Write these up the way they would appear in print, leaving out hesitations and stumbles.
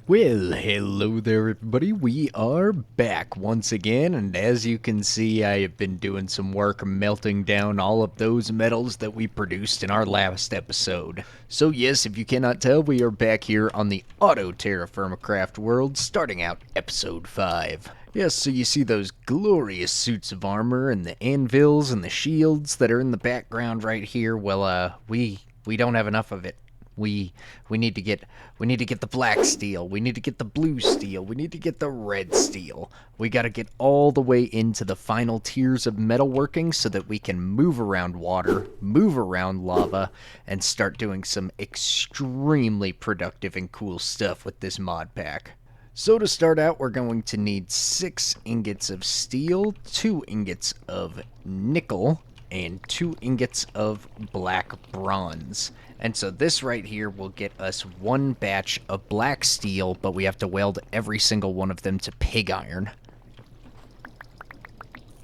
Well, hello there everybody, we are back once again, and as you can see I have been doing some work melting down all of those metals that we produced in our last episode. So yes, if you cannot tell, we are back here on the Auto-TerraFirmaCraft world, starting out episode 5. Yes, so you see those glorious suits of armor and the anvils and the shields that are in the background right here. Well, we don't have enough of it. We need to get the black steel, we need to get the blue steel, we need to get the red steel. We got to get all the way into the final tiers of metalworking so that we can move around water, move around lava, and start doing some extremely productive and cool stuff with this mod pack. So to start out, we're going to need 6 ingots of steel, 2 ingots of nickel, and 2 ingots of black bronze. And so this right here will get us 1 batch of black steel, but we have to weld every single one of them to pig iron.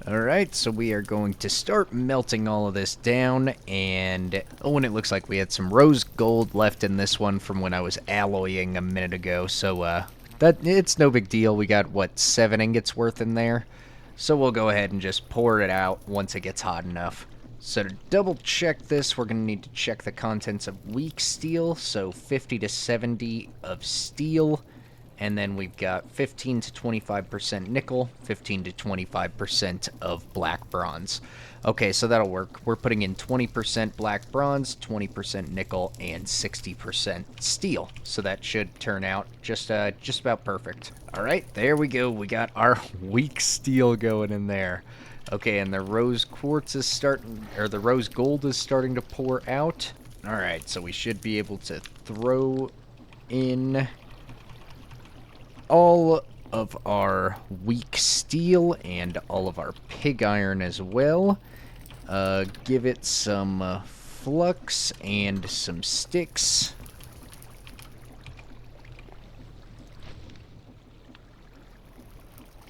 Alright, so we are going to start melting all of this down, and oh, and it looks like we had some rose gold left in this one from when I was alloying a minute ago, so it's no big deal. We got, what, 7 ingots worth in there? So we'll go ahead and just pour it out once it gets hot enough. So to double check this, we're going to need to check the contents of weak steel, so 50 to 70 of steel, and then we've got 15 to 25% nickel, 15 to 25% of black bronze. Okay, so that'll work. We're putting in 20% black bronze, 20% nickel, and 60% steel. So that should turn out just about perfect. All right, there we go. We got our weak steel going in there. Okay, and the rose quartz is the rose gold is starting to pour out. All right, so we should be able to throw in all of our weak steel and all of our pig iron as well. Give it some flux and some sticks.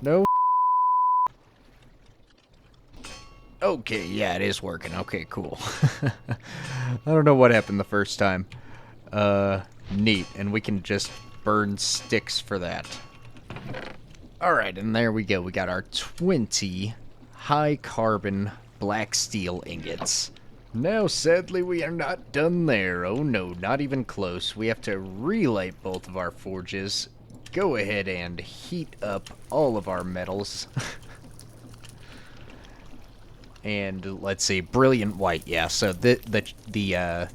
No? Okay, yeah, it is working. Okay, cool. I don't know what happened the first time. Neat, and we can just burn sticks for that. Alright, and there we go. We got our 20 high-carbon black steel ingots. Now, sadly, we are not done there. Oh no, not even close. We have to relight both of our forges. Go ahead and heat up all of our metals. And let's see, brilliant white. Yeah, so the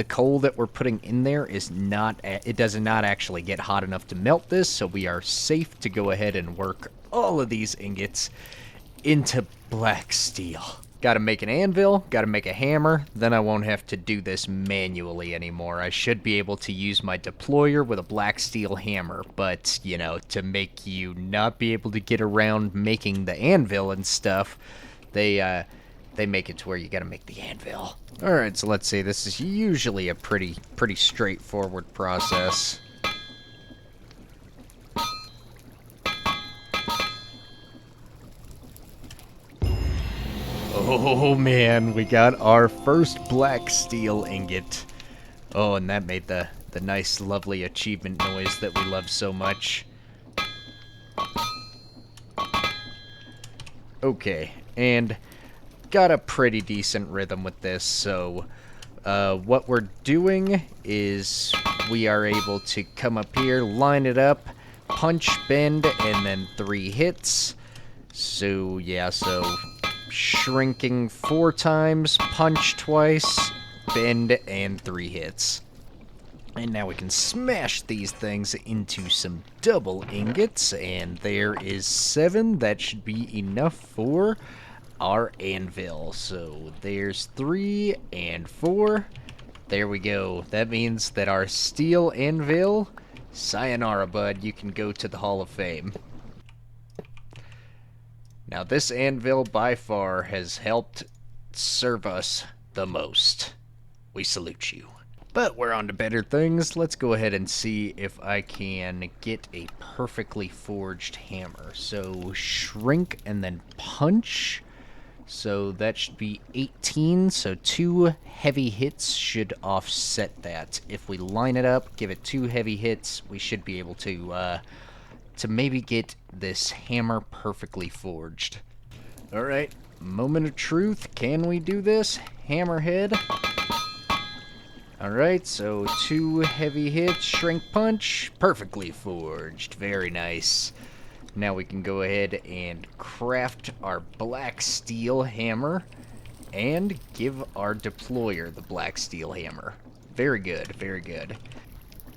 coal that we're putting in there is not, it does not actually get hot enough to melt this, so we are safe to go ahead and work all of these ingots into black steel. Gotta make an anvil, gotta make a hammer, then I won't have to do this manually anymore. I should be able to use my deployer with a black steel hammer, but, you know, to make you not be able to get around making the anvil and stuff, they make it to where you gotta make the anvil. Alright, so let's see, this is usually a pretty straightforward process. Oh man, we got our first black steel ingot. Oh, and that made the nice, lovely achievement noise that we love so much. Okay, and got a pretty decent rhythm with this, so what we're doing is we are able to come up here, line it up, punch, bend, and then 3 hits. So yeah, so shrinking 4 times, punch twice, bend, and 3 hits. And now we can smash these things into some double ingots, and there is 7. That should be enough for our anvil. So there's 3 and 4. There we go. That means that our steel anvil, sayonara bud, you can go to the Hall of Fame. Now this anvil by far has helped serve us the most. We salute you. But we're on to better things. Let's go ahead and see if I can get a perfectly forged hammer. So shrink and then punch. So that should be 18, so 2 heavy hits should offset that. If we line it up, give it 2 heavy hits, we should be able to maybe get this hammer perfectly forged. Alright, moment of truth, can we do this? Hammerhead. Alright, so 2 heavy hits, shrink punch, perfectly forged, very nice. Now we can go ahead and craft our black steel hammer and give our deployer the black steel hammer. Very good, very good.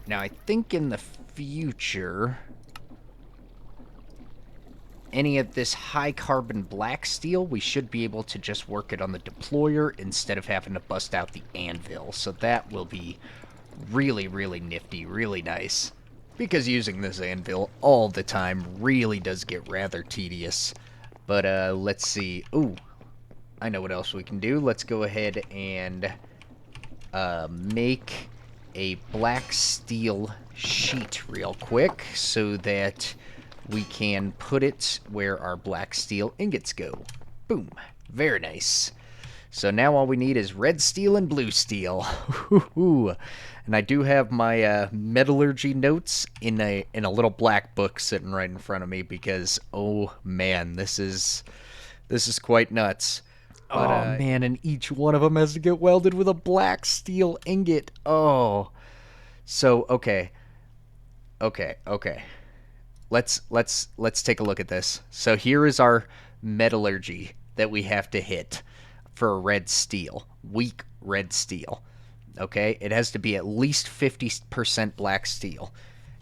Now I think in the future, any of this high carbon black steel, we should be able to just work it on the deployer instead of having to bust out the anvil. So that will be really, really nifty, really nice. Because using this anvil all the time really does get rather tedious. But let's see. Ooh, I know what else we can do. Let's go ahead and make a black steel sheet real quick so that we can put it where our black steel ingots go. Boom. Very nice. So now all we need is red steel and blue steel. And I do have my metallurgy notes in a little black book sitting right in front of me because, oh man, this is quite nuts. But, oh man, and each one of them has to get welded with a black steel ingot. Oh. So okay. Let's take a look at this. So here is our metallurgy that we have to hit for a red steel, weak red steel. Okay, it has to be at least 50% black steel.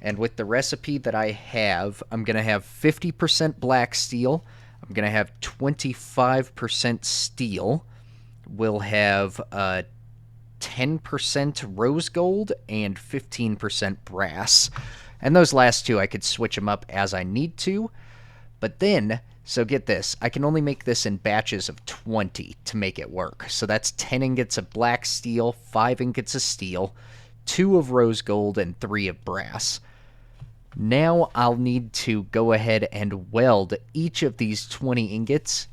And with the recipe that I have, I'm going to have 50% black steel. I'm going to have 25% steel. We'll have 10% rose gold and 15% brass. And those last two, I could switch them up as I need to. But then, so get this, I can only make this in batches of 20 to make it work. So that's 10 ingots of black steel, 5 ingots of steel, 2 of rose gold, and 3 of brass. Now I'll need to go ahead and weld each of these 20 ingots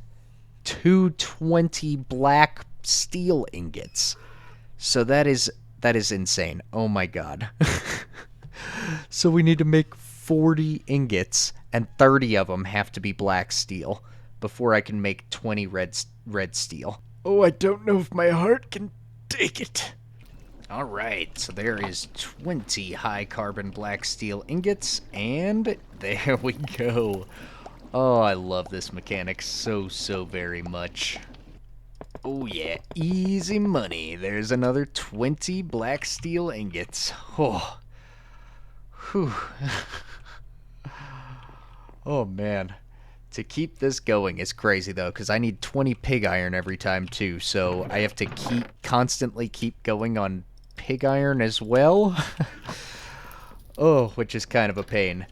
to 20 black steel ingots. So that is insane. Oh my god. So we need to make 40 ingots, and 30 of them have to be black steel before I can make 20 red steel. Oh, I don't know if my heart can take it. Alright, so there is 20 high carbon black steel ingots, and there we go. Oh, I love this mechanic so very much. Oh yeah, easy money. There's another 20 black steel ingots. Oh. Whew. Oh man, to keep this going is crazy though, because I need 20 pig iron every time too, so I have to constantly keep going on pig iron as well. Oh, which is kind of a pain.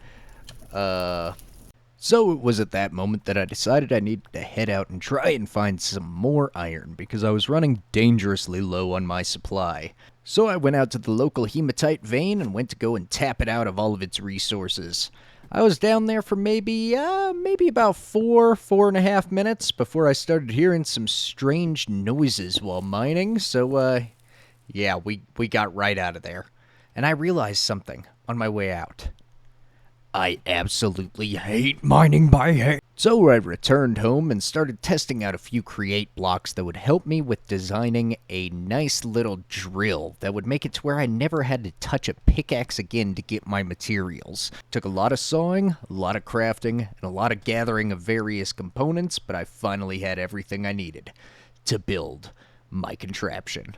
So it was at that moment that I decided I needed to head out and try and find some more iron, because I was running dangerously low on my supply. So I went out to the local hematite vein and went to go and tap it out of all of its resources. I was down there for maybe about 4.5 minutes before I started hearing some strange noises while mining, so yeah, we got right out of there. And I realized something on my way out. I absolutely hate mining by hand. So I returned home and started testing out a few create blocks that would help me with designing a nice little drill that would make it to where I never had to touch a pickaxe again to get my materials. Took a lot of sawing, a lot of crafting, and a lot of gathering of various components, but I finally had everything I needed to build my contraption.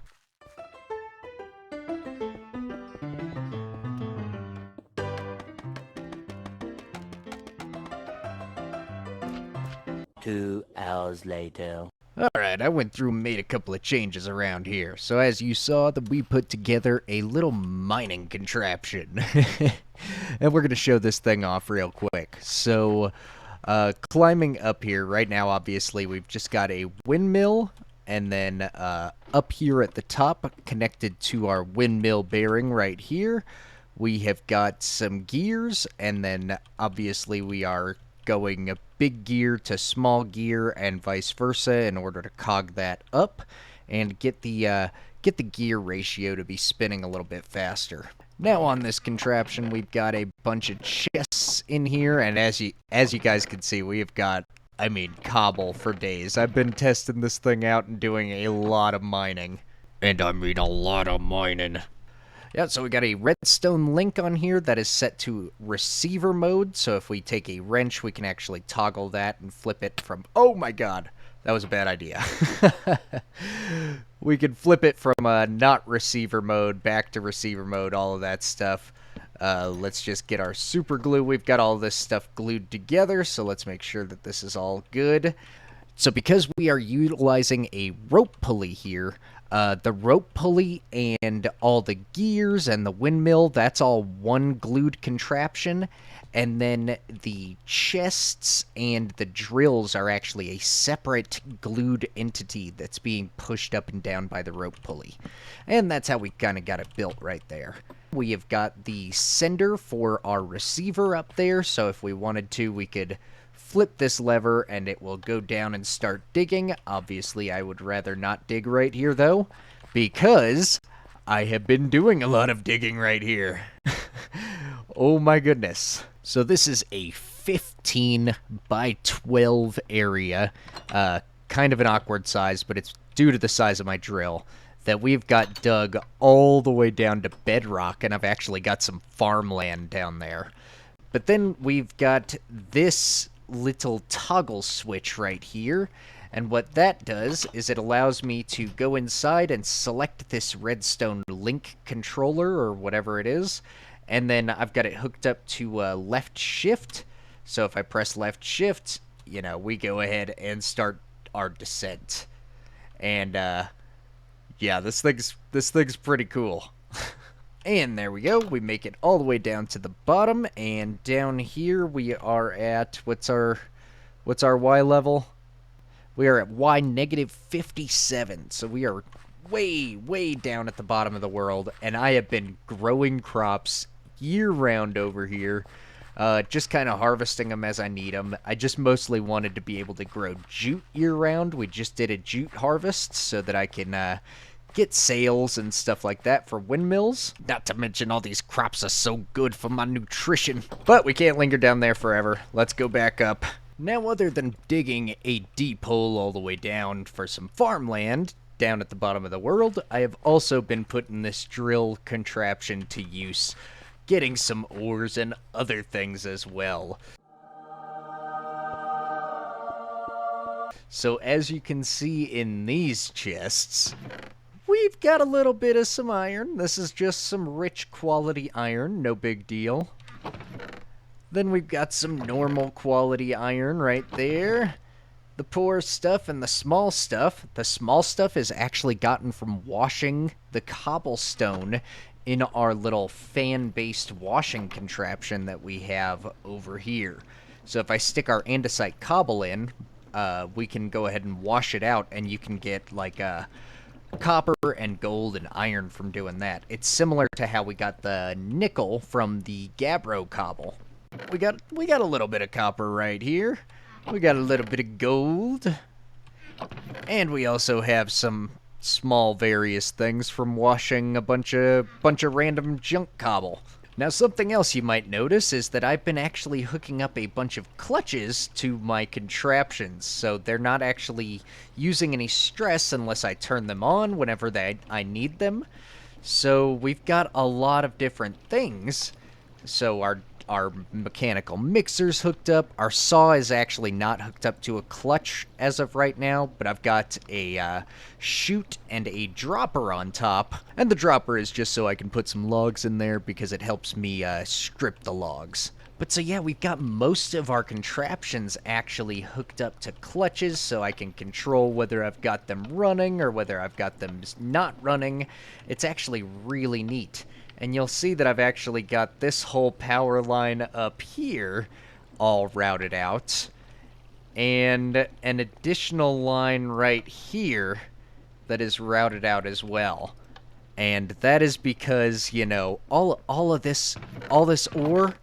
Two hours later. Alright, I went through and made a couple of changes around here. So as you saw, that we put together a little mining contraption. And we're going to show this thing off real quick. So, climbing up here, right now obviously we've just got a windmill. And then up here at the top, connected to our windmill bearing right here, we have got some gears. And then obviously we are going a big gear to small gear and vice versa in order to cog that up and get the gear ratio to be spinning a little bit faster. Now on this contraption, we've got a bunch of chests in here, and as you guys can see, we've got, I mean, cobble for days. I've been testing this thing out and doing a lot of mining. And I mean a lot of mining. Yeah, so we got a redstone link on here that is set to receiver mode, so if we take a wrench, we can actually toggle that and flip it from... Oh my god, that was a bad idea. We can flip it from not receiver mode back to receiver mode, all of that stuff. Let's just get our super glue. We've got all this stuff glued together, so let's make sure that this is all good. So because we are utilizing a rope pulley here, the rope pulley and all the gears and the windmill, that's all one glued contraption. And then the chests and the drills are actually a separate glued entity that's being pushed up and down by the rope pulley. And that's how we kind of got it built right there. We have got the sender for our receiver up there, so if we wanted to, we could flip this lever and it will go down and start digging. Obviously, I would rather not dig right here, though, because I have been doing a lot of digging right here. Oh my goodness. So this is a 15 by 12 area, kind of an awkward size, but it's due to the size of my drill, that we've got dug all the way down to bedrock, and I've actually got some farmland down there. But then we've got this little toggle switch right here, and what that does is it allows me to go inside and select this redstone link controller or whatever it is, and then I've got it hooked up to left shift. So if I press left shift, you know, we go ahead and start our descent. And yeah, this thing's pretty cool. And there we go. We make it all the way down to the bottom, and down here we are at what's our Y level? We are at Y negative 57. So we are way down at the bottom of the world, and I have been growing crops year-round over here, just kind of harvesting them as I need them. I just mostly wanted to be able to grow jute year-round. We just did a jute harvest so that I can get sails and stuff like that for windmills. Not to mention all these crops are so good for my nutrition. But we can't linger down there forever. Let's go back up. Now, other than digging a deep hole all the way down for some farmland down at the bottom of the world, I have also been putting this drill contraption to use, getting some ores and other things as well. So as you can see in these chests, we've got a little bit of some iron. This is just some rich quality iron, no big deal. Then we've got some normal quality iron right there. The poor stuff and the small stuff. The small stuff is actually gotten from washing the cobblestone in our little fan-based washing contraption that we have over here. So if I stick our andesite cobble in, we can go ahead and wash it out, and you can get like copper and gold and iron from doing that. It's similar to how we got the nickel from the gabbro cobble. We got a little bit of copper right here. We got a little bit of gold. And we also have some small various things from washing a bunch of random junk cobble. Now, something else you might notice is that I've been actually hooking up a bunch of clutches to my contraptions, so they're not actually using any stress unless I turn them on whenever I need them. So we've got a lot of different things. So our mechanical mixer's hooked up. Our saw is actually not hooked up to a clutch as of right now, but I've got a chute and a dropper on top. And the dropper is just so I can put some logs in there because it helps me strip the logs. But so yeah, we've got most of our contraptions actually hooked up to clutches, so I can control whether I've got them running or whether I've got them not running. It's actually really neat. And you'll see that I've actually got this whole power line up here all routed out. And an additional line right here that is routed out as well. And that is because, you know, all this ore,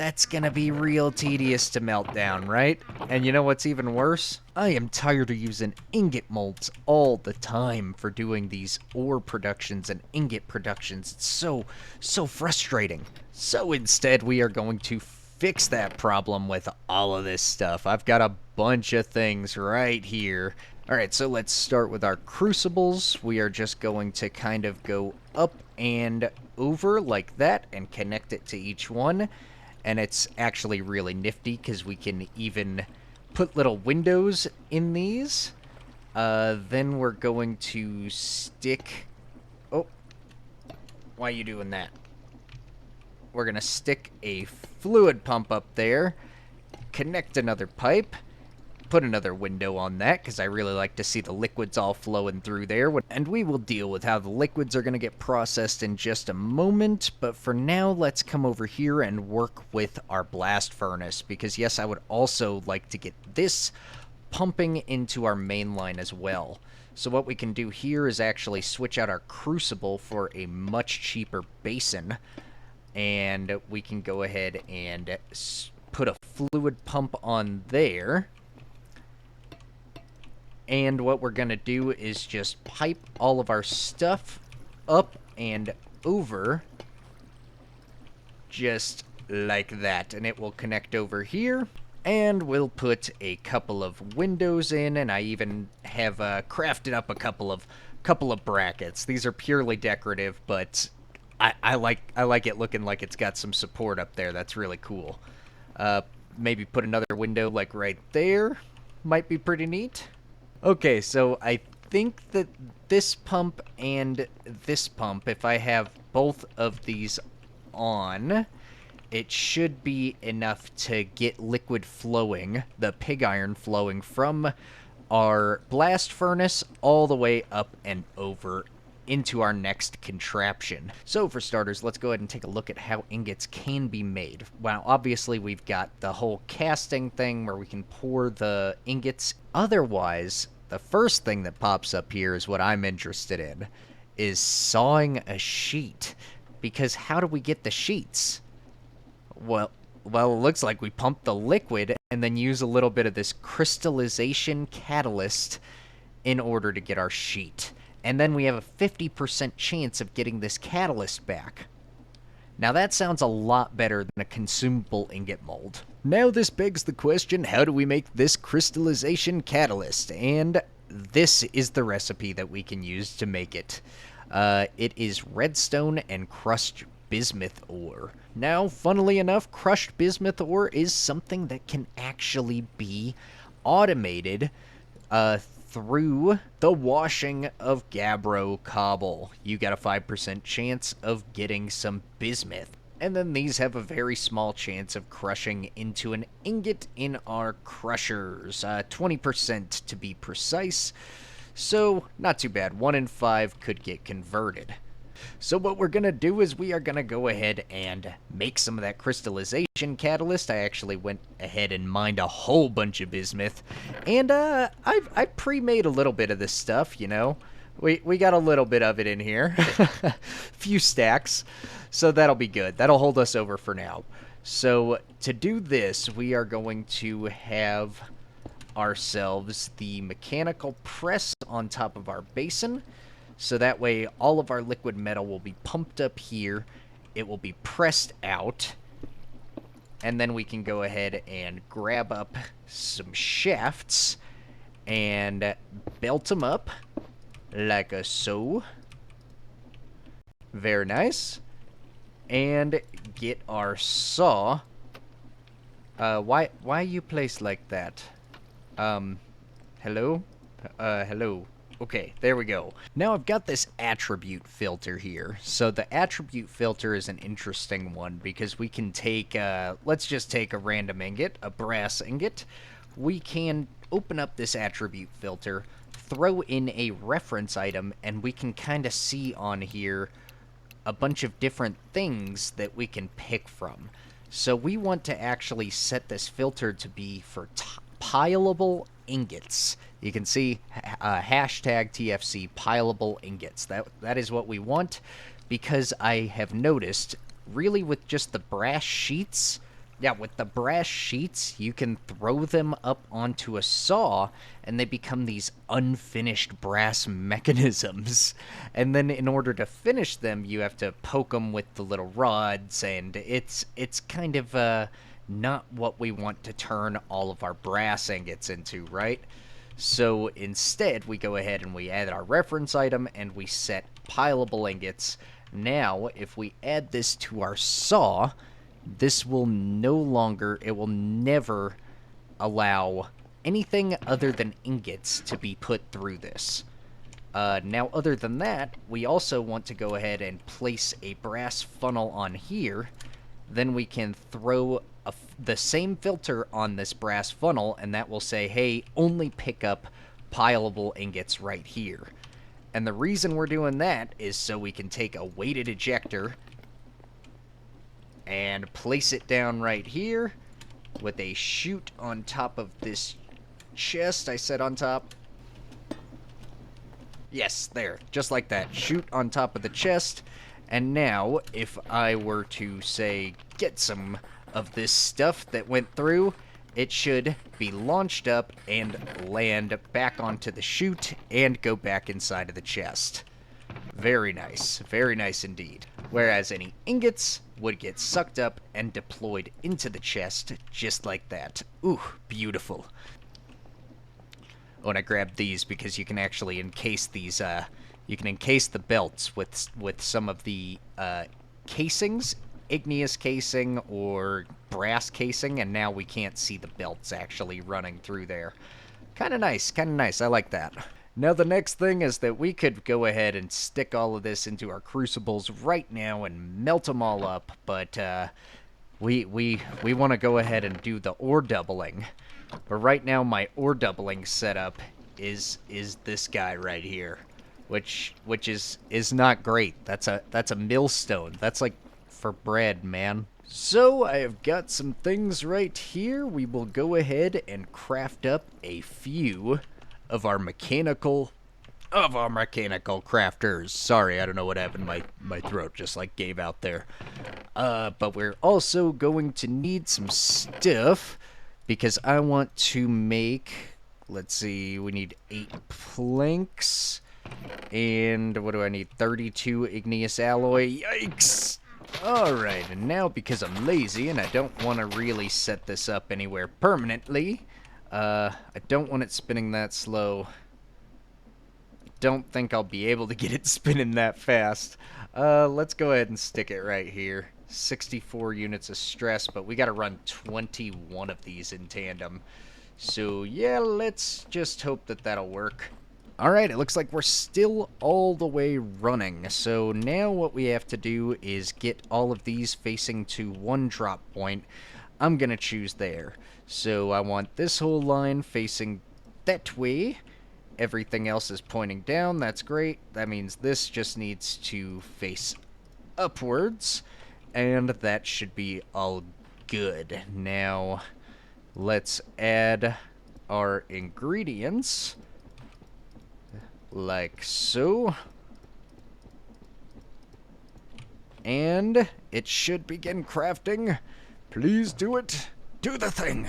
That's gonna be real tedious to melt down, right? And you know what's even worse? I am tired of using ingot molds all the time for doing these ore productions and ingot productions. It's so frustrating. So instead, we are going to fix that problem with all of this stuff. I've got a bunch of things right here. Alright, so let's start with our crucibles. We are just going to kind of go up and over like that and connect it to each one. And it's actually really nifty because we can even put little windows in these. Then we're going to stick... Oh, why are you doing that? We're going to stick a fluid pump up there, connect another pipe, put another window on that because I really like to see the liquids all flowing through there. And we will deal with how the liquids are going to get processed in just a moment. But for now, let's come over here and work with our blast furnace because, yes, I would also like to get this pumping into our main line as well. So what we can do here is actually switch out our crucible for a much cheaper basin. And we can go ahead and put a fluid pump on there. And what we're going to do is just pipe all of our stuff up and over just like that. And it will connect over here. And we'll put a couple of windows in. And I even have crafted up a couple of brackets. These are purely decorative, but I like it looking like it's got some support up there. That's really cool. Maybe put another window like right there. Might be pretty neat. Okay, so I think that this pump and this pump, if I have both of these on, it should be enough to get liquid flowing, the pig iron flowing from our blast furnace all the way up and over into our next contraption. So for starters, let's go ahead and take a look at how ingots can be made. Well, obviously we've got the whole casting thing where we can pour the ingots. Otherwise, the first thing that pops up here is what I'm interested in, is sawing a sheet. Because how do we get the sheets? Well, it looks like we pump the liquid and then use a little bit of this crystallization catalyst in order to get our sheet. And then we have a 50% chance of getting this catalyst back. Now that sounds a lot better than a consumable ingot mold. Now this begs the question, how do we make this crystallization catalyst? And this is the recipe that we can use to make it. It is redstone and crushed bismuth ore. Now, funnily enough, crushed bismuth ore is something that can actually be automated through the washing of gabbro cobble. You got a 5% chance of getting some bismuth. And then these have a very small chance of crushing into an ingot in our crushers. 20% to be precise. So, not too bad. 1 in 5 could get converted. So what we're going to do is we are going to go ahead and make some of that crystallization catalyst. I actually went ahead and mined a whole bunch of bismuth. And I pre-made a little bit of this stuff, you know. We got a little bit of it in here. Few stacks. So that'll be good. That'll hold us over for now. So to do this, we are going to have ourselves the mechanical press on top of our basin. So that way, all of our liquid metal will be pumped up here. It will be pressed out. And then we can go ahead and grab up some shafts and belt them up like so. Very nice. And get our saw. Why are you placed like that? Hello? Hello. Okay, there we go. Now I've got this attribute filter here. So the attribute filter is an interesting one because we can take, let's just take a random ingot, a brass ingot. We can open up this attribute filter, throw in a reference item, and we can kind of see on here a bunch of different things that we can pick from. So we want to actually set this filter to be for pileable ingots. You can see hashtag TFC pileable ingots. That is what we want because I have noticed really with just the brass sheets Yeah, with the brass sheets, you can throw them up onto a saw, and they become these unfinished brass mechanisms. And then in order to finish them, you have to poke them with the little rods, and it's kind of not what we want to turn all of our brass ingots into, right? So instead, we go ahead and we add our reference item, and we set pileable ingots. Now, if we add this to our saw, this will no longer, it will never allow anything other than ingots to be put through this. Now, other than that, we also want to go ahead and place a brass funnel on here. Then we can throw the same filter on this brass funnel, and that will say, hey, only pick up pileable ingots right here. And the reason we're doing that is so we can take a weighted ejector and place it down right here with a chute on top of this chest I set on top. Yes, there, just like that. Chute on top of the chest. And now, if I were to, say, get some of this stuff that went through, it should be launched up and land back onto the chute and go back inside of the chest. Very nice indeed. Whereas any ingots would get sucked up and deployed into the chest just like that. Ooh, beautiful. Oh, and I grabbed these because you can actually encase these, you can encase the belts with some of the casings, igneous casing or brass casing, and now we can't see the belts actually running through there. Kind of nice, I like that. Now the next thing is that we could go ahead and stick all of this into our crucibles right now and melt them all up, but we want to go ahead and do the ore doubling. But right now my ore doubling setup is this guy right here, which is not great. That's a millstone. That's like for bread, man. So I have got some things right here. We will go ahead and craft up a few of our mechanical crafters. Sorry, I don't know what happened. My throat just like gave out there. But we're also going to need some stuff because I want to make, let's see, we need 8 planks. And what do I need? 32 igneous alloy. Yikes! Alright, and now because I'm lazy and I don't want to really set this up anywhere permanently, I don't want it spinning that slow. Don't think I'll be able to get it spinning that fast. Let's go ahead and stick it right here. 64 units of stress, but we gotta run 21 of these in tandem. So yeah, let's just hope that that'll work. Alright, it looks like we're still all the way running. So now what we have to do is get all of these facing to one drop point. I'm gonna choose there. So I want this whole line facing that way. Everything else is pointing down. That's great. That means this just needs to face upwards. And that should be all good. Now, let's add our ingredients. Like so. And it should begin crafting. Please do it. Do the thing.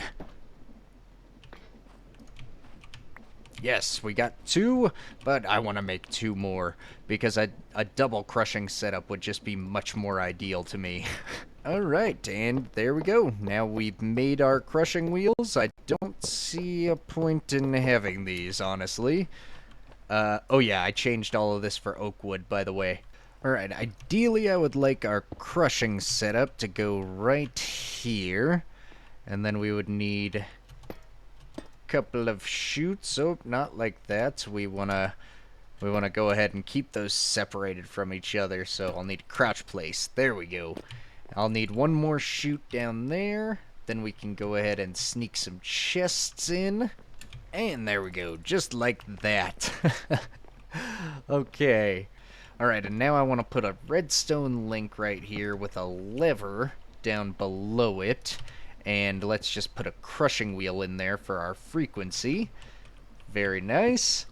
Yes, we got 2, but I want to make 2 more because a double crushing setup would just be much more ideal to me. Alright, and there we go. Now we've made our crushing wheels. I don't see a point in having these, honestly. Oh yeah, I changed all of this for oak wood, by the way. Alright, ideally I would like our crushing setup to go right here. And then we would need a couple of chutes. Oh, not like that. We wanna go ahead and keep those separated from each other, so I'll need a crouch place. There we go. I'll need one more chute down there. Then we can go ahead and sneak some chests in. And there we go, just like that. Okay. Alright, and now I want to put a redstone link right here with a lever down below it. And let's just put a crushing wheel in there for our frequency. Very nice.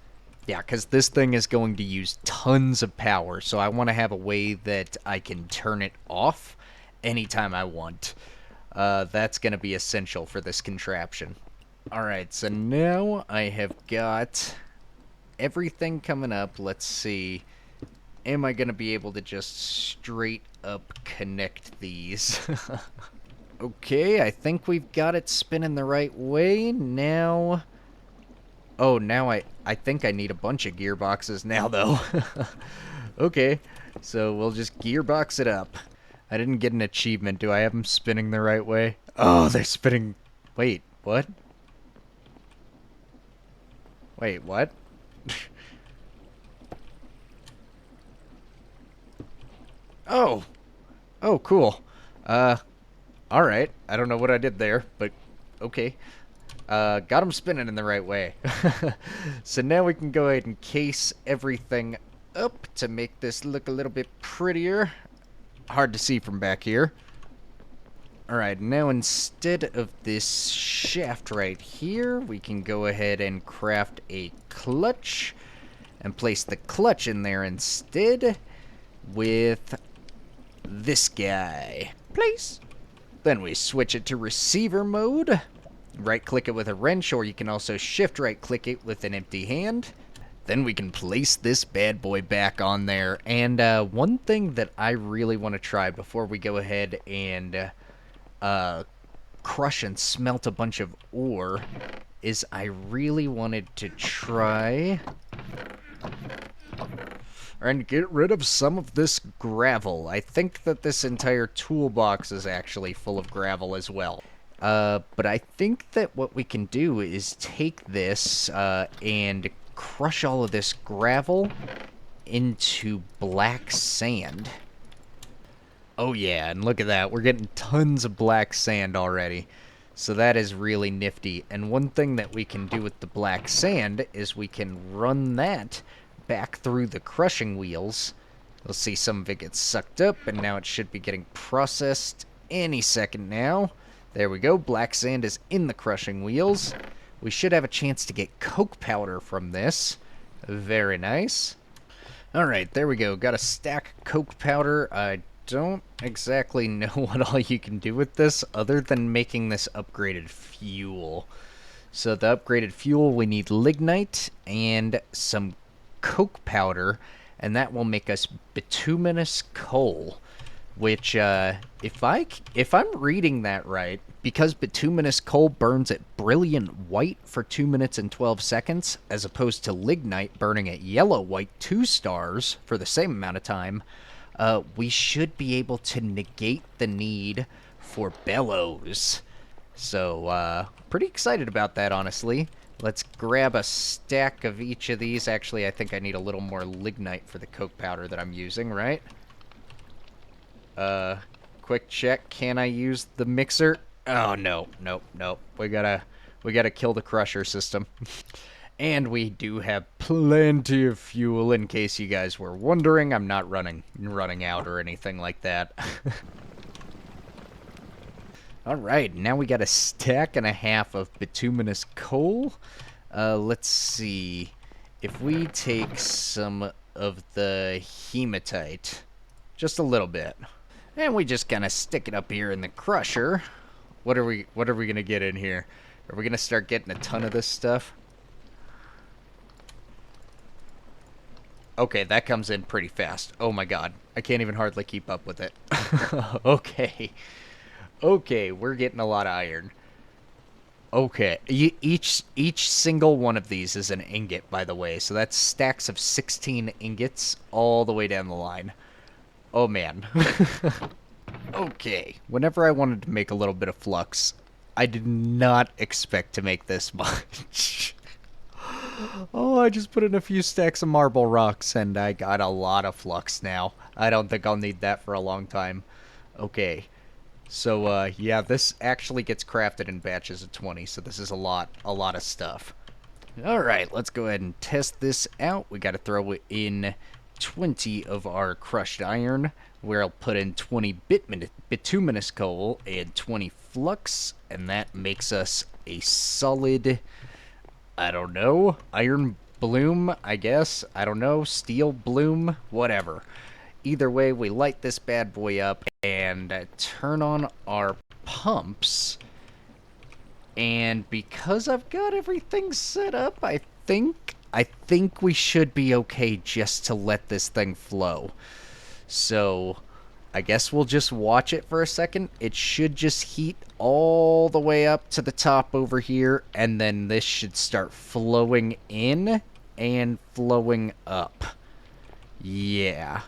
Yeah, because this thing is going to use tons of power, so I want to have a way that I can turn it off anytime I want. That's going to be essential for this contraption. Alright, so now I have got everything coming up. Let's see. Am I going to be able to just straight up connect these? Okay, I think we've got it spinning the right way. Now... Oh, now I think I need a bunch of gearboxes now, though. Okay, so we'll just gearbox it up. I didn't get an achievement. Do I have them spinning the right way? Oh, they're spinning... Wait, what? Wait, what? Oh! Oh, cool. Alright. I don't know what I did there, but okay. Got them spinning in the right way. So now we can go ahead and case everything up to make this look a little bit prettier. Hard to see from back here. Alright, now instead of this shaft right here, we can go ahead and craft a clutch and place the clutch in there instead with this guy. Place. Then we switch it to receiver mode. Right-click it with a wrench, or you can also shift-right-click it with an empty hand. Then we can place this bad boy back on there. And one thing that I really want to try before we go ahead and crush and smelt a bunch of ore is I really wanted to try and get rid of some of this gravel. I think that this entire toolbox is actually full of gravel as well. But I think that what we can do is take this and crush all of this gravel into black sand. Oh yeah, and look at that. We're getting tons of black sand already. So that is really nifty. And one thing that we can do with the black sand is we can run that back through the crushing wheels. You'll see some of it gets sucked up, and now it should be getting processed any second now. There we go. Black sand is in the crushing wheels. We should have a chance to get coke powder from this. Very nice. Alright, there we go. Got a stack of coke powder. I don't exactly know what all you can do with this other than making this upgraded fuel. So the upgraded fuel, we need lignite and some coke powder, and that will make us bituminous coal. Which, if I'm reading that right, because bituminous coal burns at brilliant white for 2 minutes and 12 seconds, as opposed to lignite burning at yellow-white 2 stars for the same amount of time, we should be able to negate the need for bellows. So, pretty excited about that, honestly. Let's grab a stack of each of these. Actually, I think I need a little more lignite for the coke powder that I'm using, right? Quick check. Can I use the mixer? Oh, no. Nope. We gotta kill the crusher system. And we do have plenty of fuel, in case you guys were wondering. I'm not running out or anything like that. Alright, now we got a stack and a half of bituminous coal. Let's see. If we take some of the hematite, just a little bit, and we just kind of stick it up here in the crusher. What are we gonna get in here? Are we gonna start getting a ton of this stuff? Okay, that comes in pretty fast. Oh my god, I can't even hardly keep up with it. Okay, we're getting a lot of iron. Okay, each single one of these is an ingot, by the way. So that's stacks of 16 ingots all the way down the line. Oh, man. Okay. Whenever I wanted to make a little bit of flux, I did not expect to make this much. Oh, I just put in a few stacks of marble rocks, and I got a lot of flux now. I don't think I'll need that for a long time. Okay. So, yeah, this actually gets crafted in batches of 20, so this is a lot of stuff. Alright, let's go ahead and test this out. We gotta throw in 20 of our crushed iron, where I'll put in 20 bituminous coal and 20 flux, and that makes us a solid, I don't know, iron bloom, I guess. I don't know, steel bloom, whatever. Either way, we light this bad boy up. and turn on our pumps. And because I've got everything set up, I think we should be okay just to let this thing flow. So I guess we'll just watch it for a second. It should just heat all the way up to the top over here, and then this should start flowing in and flowing up. Yeah.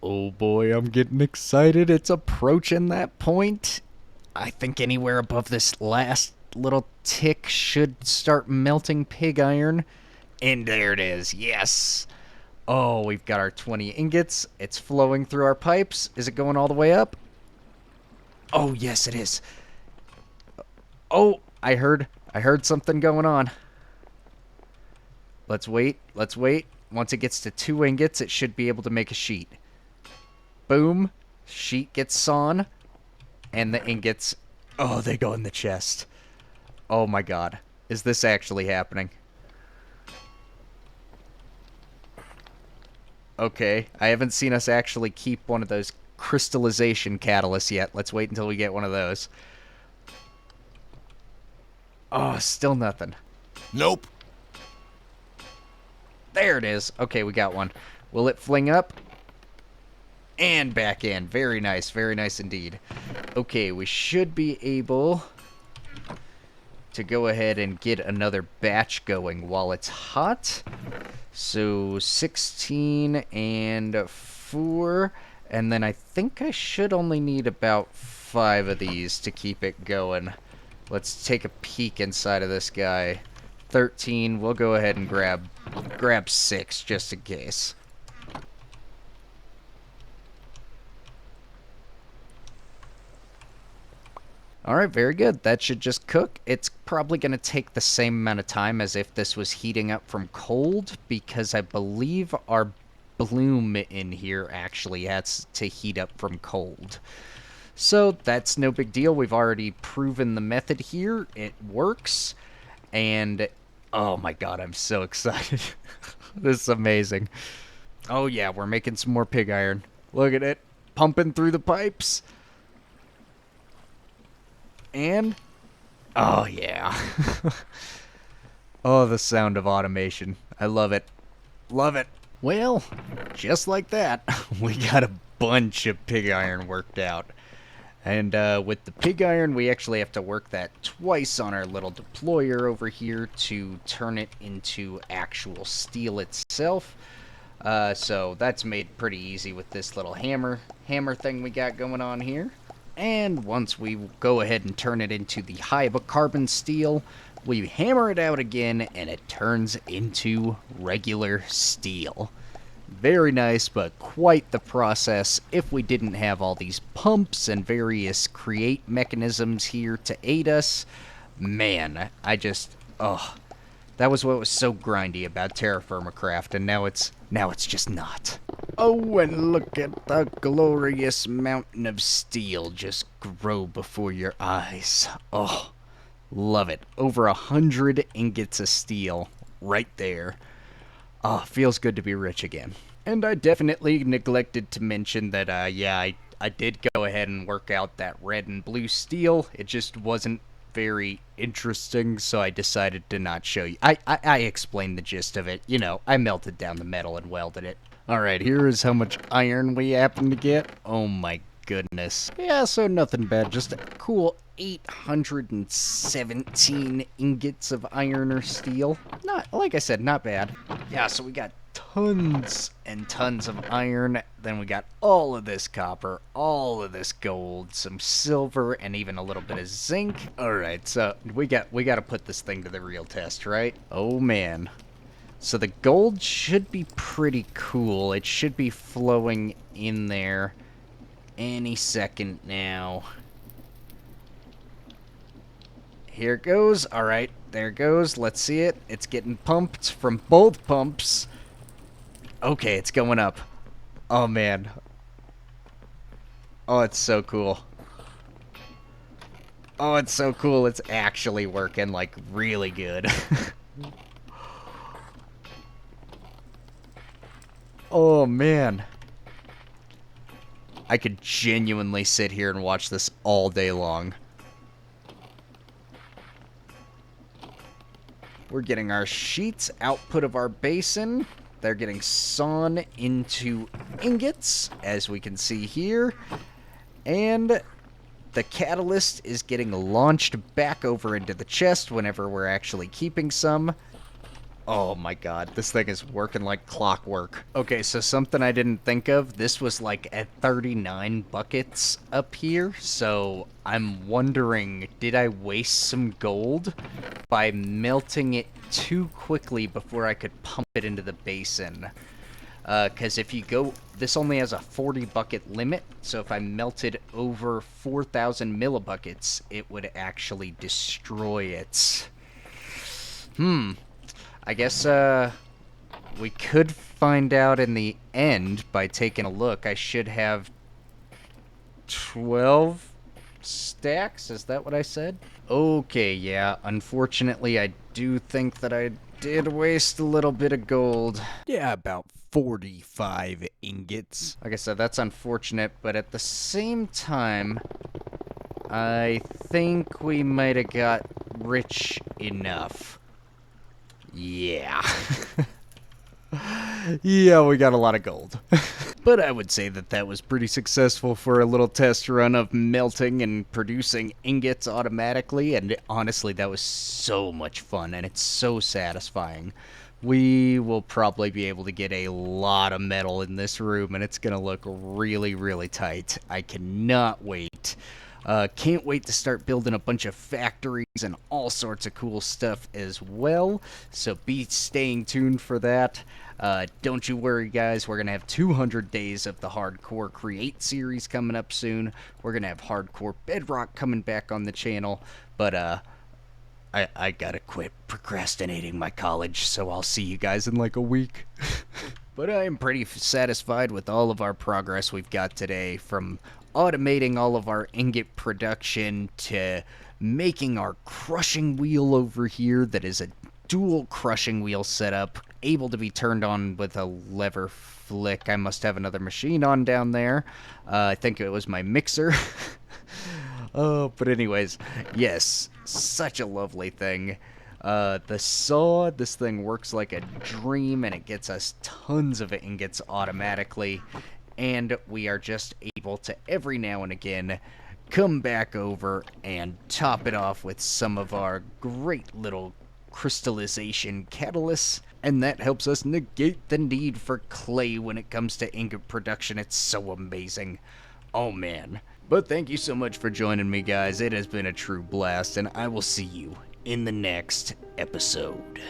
Oh boy, I'm getting excited. It's approaching that point. I think anywhere above this last little tick should start melting pig iron. And there it is. Yes. Oh, we've got our 20 ingots. It's flowing through our pipes. Is it going all the way up? Oh, yes, it is. Oh, I heard something going on. Let's wait. Let's wait. Once it gets to 2 ingots, it should be able to make a sheet. Boom. Sheet gets sawn. And the ingots... Oh, they go in the chest. Oh my god. Is this actually happening? Okay. I haven't seen us actually keep one of those crystallization catalysts yet. Let's wait until we get one of those. Oh, still nothing. Nope. There it is. Okay, we got one. Will it fling up? And back in. Very nice indeed. Okay, we should be able to go ahead and get another batch going while it's hot. So 16 and 4, and then I think I should only need about 5 of these to keep it going. Let's take a peek inside of this guy. 13, we'll go ahead and grab 6 just in case. Alright, very good. That should just cook. It's probably going to take the same amount of time as if this was heating up from cold, because I believe our bloom in here actually has to heat up from cold. So that's no big deal. We've already proven the method here. It works. And oh my god, I'm so excited. This is amazing. Oh yeah, we're making some more pig iron. Look at it. Pumping through the pipes. And, oh yeah. Oh, the sound of automation. I love it. Love it. Well, just like that, we got a bunch of pig iron worked out. And with the pig iron, we actually have to work that twice on our little deployer over here to turn it into actual steel itself. So that's made pretty easy with this little hammer thing we got going on here. And once we go ahead and turn it into the carbon steel, we hammer it out again, and it turns into regular steel. Very nice, but quite the process if we didn't have all these pumps and various create mechanisms here to aid us. Man, that was what was so grindy about TerraFirmaCraft, and now it's just not. Oh, and look at the glorious mountain of steel just grow before your eyes. Oh, love it. Over 100 ingots of steel right there. Oh, feels good to be rich again. And I definitely neglected to mention that, I did go ahead and work out that red and blue steel. It just wasn't very interesting, so I decided to not show you. I explained the gist of it. You know, I melted down the metal and welded it. Alright, here is how much iron we happen to get. Oh my goodness. Yeah, so nothing bad. Just a cool 817 ingots of iron or steel. Not, like I said, not bad. Yeah, so we got tons and tons of iron. Then we got all of this copper, all of this gold, some silver, and even a little bit of zinc. Alright, so we got to put this thing to the real test, right? Oh man. So the gold should be pretty cool. It should be flowing in there any second now. Here it goes. Alright, there it goes. Let's see it. It's getting pumped from both pumps. Okay, it's going up. Oh, man. Oh, it's so cool. Oh, it's so cool. It's actually working, like, really good. Oh, man. I could genuinely sit here and watch this all day long. We're getting our sheets output of our basin. They're getting sawn into ingots, as we can see here. And the catalyst is getting launched back over into the chest whenever we're actually keeping some. Oh my god, this thing is working like clockwork. Okay, so something I didn't think of, this was like at 39 buckets up here, so I'm wondering, did I waste some gold by melting it too quickly before I could pump it into the basin? Because if you go, this only has a 40 bucket limit, so if I melted over 4,000 millibuckets, it would actually destroy it. I guess, we could find out in the end by taking a look. I should have 12 stacks, is that what I said? Okay, yeah, unfortunately I do think that I did waste a little bit of gold. Yeah, about 45 ingots. Like I said, that's unfortunate, but at the same time, I think we might have got rich enough. Yeah. Yeah, we got a lot of gold. But I would say that that was pretty successful for a little test run of melting and producing ingots automatically, and honestly, that was so much fun, and it's so satisfying. We will probably be able to get a lot of metal in this room, and it's gonna look really, really tight. I cannot wait. Can't wait to start building a bunch of factories and all sorts of cool stuff as well, so be staying tuned for that. Don't you worry, guys. We're going to have 200 days of the Hardcore Create series coming up soon. We're going to have Hardcore Bedrock coming back on the channel, but I gotta quit procrastinating my college, so I'll see you guys in like a week. But I am pretty satisfied with all of our progress we've got today, from automating all of our ingot production to making our crushing wheel over here that is a dual crushing wheel setup, able to be turned on with a lever flick. I must have another machine on down there. I think it was my mixer. Oh, but anyways, yes, such a lovely thing. The saw, this thing works like a dream, and it gets us tons of ingots automatically, and we are just able to, every now and again, come back over and top it off with some of our great little crystallization catalysts, and that helps us negate the need for clay when it comes to ingot production. It's so amazing. Oh man. But thank you so much for joining me, guys. It has been a true blast, and I will see you in the next episode.